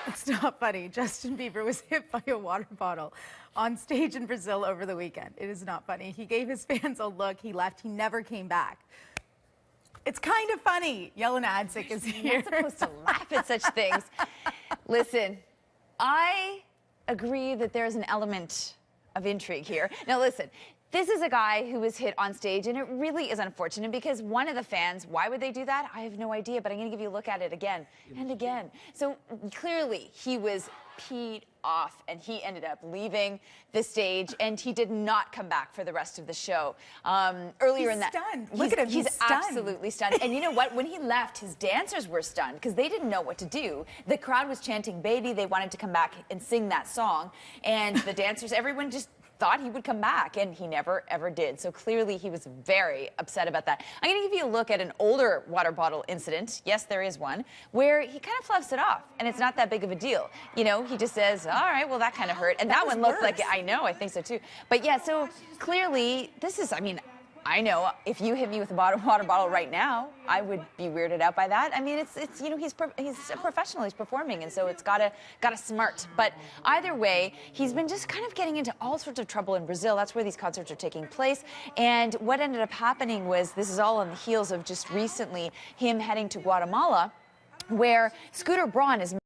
It's not funny. Justin Bieber was hit by a water bottle on stage in Brazil over the weekend. It is not funny. He gave his fans a look. He left. He never came back. It's kind of funny. Yellen Adsick is here. You're not supposed to laugh at such things. Listen, I agree that there's an element of intrigue here. Now listen, this is a guy who was hit on stage, and it really is unfortunate because one of the fans, why would they do that? I have no idea, but I'm going to give you a look at it again and again. So clearly he was peed off, and he ended up leaving the stage, and he did not come back for the rest of the show. Earlier in that, stunned. Look at him. He's absolutely stunned. And you know what? When he left, his dancers were stunned because they didn't know what to do. The crowd was chanting "Baby." They wanted to come back and sing that song, and the dancers, everyone just thought he would come back, and he never ever did. So clearly he was very upset about that. I'm going to give you a look at an older water bottle incident. Yes, there is one where he kind of fluffs it off, and it's not that big of a deal. You know, he just says, all right, well, that kind of hurt. And that one looked like, I know, I think so too. But yeah, so clearly this is, I mean, I know if you hit me with a water bottle right now, I would be weirded out by that. I mean, it's you know, he's a professional, he's performing, and so it's gotta smart. But either way, he's been just kind of getting into all sorts of trouble in Brazil. That's where these concerts are taking place. And what ended up happening was, this is all on the heels of just recently him heading to Guatemala, where Scooter Braun is